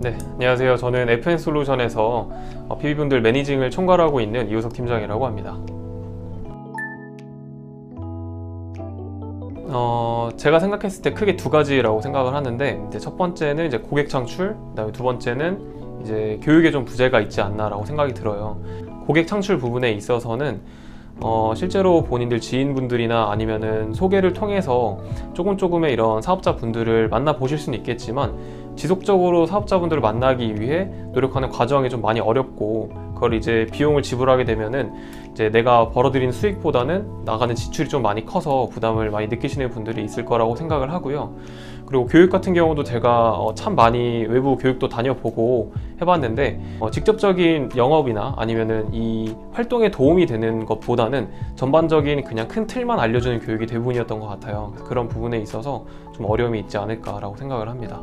네, 안녕하세요. 저는 FN솔루션에서 PB분들 매니징을 총괄하고 있는 이우석 팀장이라고 합니다. 제가 생각했을 때 크게 두 가지라고 생각을 하는데, 이제 첫 번째는 이제 고객 창출, 그다음에 두 번째는 이제 교육에 좀 부재가 있지 않나라고 생각이 들어요. 고객 창출 부분에 있어서는 실제로 본인들 지인분들이나 아니면은 소개를 통해서 조금의 이런 사업자분들을 만나보실 수는 있겠지만, 지속적으로 사업자분들을 만나기 위해 노력하는 과정이 좀 많이 어렵고, 그걸 이제 비용을 지불하게 되면은 이제 내가 벌어들이는 수익보다는 나가는 지출이 좀 많이 커서 부담을 많이 느끼시는 분들이 있을 거라고 생각을 하고요. 그리고 교육 같은 경우도 제가 참 많이 외부 교육도 다녀보고 해봤는데, 직접적인 영업이나 아니면은 이 활동에 도움이 되는 것보다는 전반적인 그냥 큰 틀만 알려주는 교육이 대부분이었던 것 같아요. 그런 부분에 있어서 좀 어려움이 있지 않을까라고 생각을 합니다.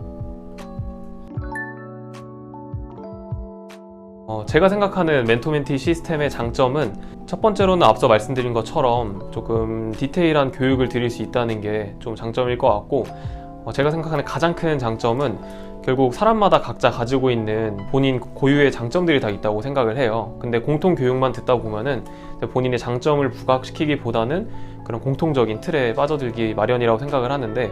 제가 생각하는 멘토멘티 시스템의 장점은, 첫 번째로는 앞서 말씀드린 것처럼 조금 디테일한 교육을 드릴 수 있다는 게 좀 장점일 것 같고, 제가 생각하는 가장 큰 장점은 결국 사람마다 각자 가지고 있는 본인 고유의 장점들이 다 있다고 생각을 해요. 근데 공통 교육만 듣다 보면은 본인의 장점을 부각시키기보다는 그런 공통적인 틀에 빠져들기 마련이라고 생각을 하는데,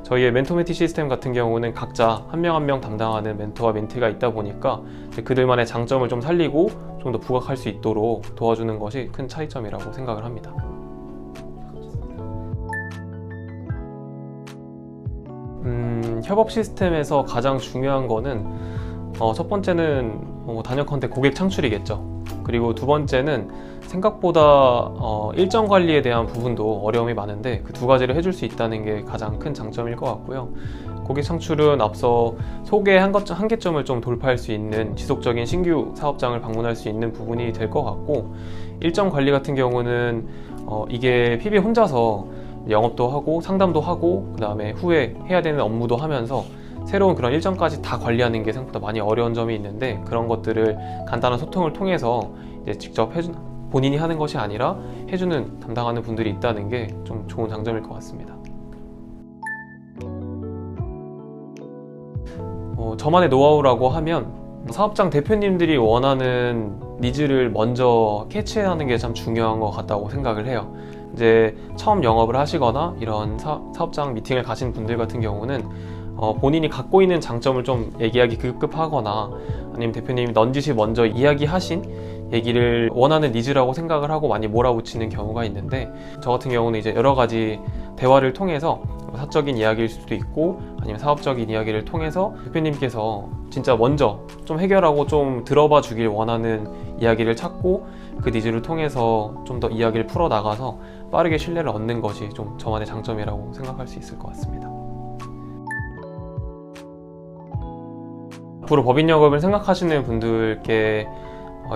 저희의 멘토멘티 시스템 같은 경우는 각자 한 명 한 명 담당하는 멘토와 멘티가 있다 보니까 그들만의 장점을 좀 살리고 좀 더 부각할 수 있도록 도와주는 것이 큰 차이점이라고 생각을 합니다. 협업 시스템에서 가장 중요한 거는 첫 번째는 단연컨대 고객 창출이겠죠. 그리고 두 번째는 생각보다 일정 관리에 대한 부분도 어려움이 많은데, 그 두 가지를 해줄 수 있다는 게 가장 큰 장점일 것 같고요. 고객 창출은 앞서 소개 한계점을 좀 돌파할 수 있는 지속적인 신규 사업장을 방문할 수 있는 부분이 될 것 같고, 일정 관리 같은 경우는 이게 PB 혼자서 영업도 하고 상담도 하고 그 다음에 후에 해야 되는 업무도 하면서 새로운 그런 일정까지 다 관리하는 게 생각보다 많이 어려운 점이 있는데, 그런 것들을 간단한 소통을 통해서 이제 직접 본인이 하는 것이 아니라 해주는 담당하는 분들이 있다는 게 좀 좋은 장점일 것 같습니다. 저만의 노하우라고 하면, 사업장 대표님들이 원하는 니즈를 먼저 캐치하는 게 참 중요한 것 같다고 생각을 해요. 이제 처음 영업을 하시거나 이런 사업장 미팅을 가신 분들 같은 경우는 본인이 갖고 있는 장점을 좀 얘기하기 급급하거나, 아니면 대표님이 넌지시 먼저 이야기하신 얘기를 원하는 니즈라고 생각을 하고 많이 몰아붙이는 경우가 있는데, 저 같은 경우는 이제 여러 가지 대화를 통해서 사적인 이야기일 수도 있고 아니면 사업적인 이야기를 통해서 대표님께서 진짜 먼저 좀 해결하고 좀 들어봐 주길 원하는 이야기를 찾고, 그 니즈를 통해서 좀 더 이야기를 풀어 나가서 빠르게 신뢰를 얻는 것이 좀 저만의 장점이라고 생각할 수 있을 것 같습니다. 앞으로 법인 영업을 생각하시는 분들께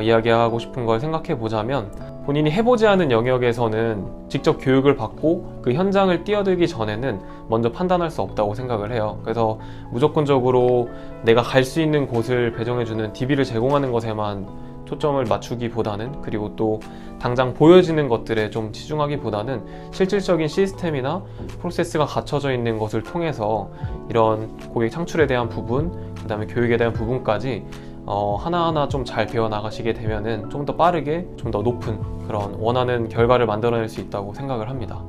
이야기하고 싶은 걸 생각해 보자면, 본인이 해보지 않은 영역에서는 직접 교육을 받고 그 현장을 뛰어들기 전에는 먼저 판단할 수 없다고 생각을 해요. 그래서 무조건적으로 내가 갈 수 있는 곳을 배정해주는 DB를 제공하는 것에만 초점을 맞추기보다는, 그리고 또 당장 보여지는 것들에 좀 치중하기보다는 실질적인 시스템이나 프로세스가 갖춰져 있는 것을 통해서 이런 고객 창출에 대한 부분, 그 다음에 교육에 대한 부분까지 하나하나 좀 잘 배워 나가시게 되면은 좀 더 빠르게 좀 더 높은 그런 원하는 결과를 만들어낼 수 있다고 생각을 합니다.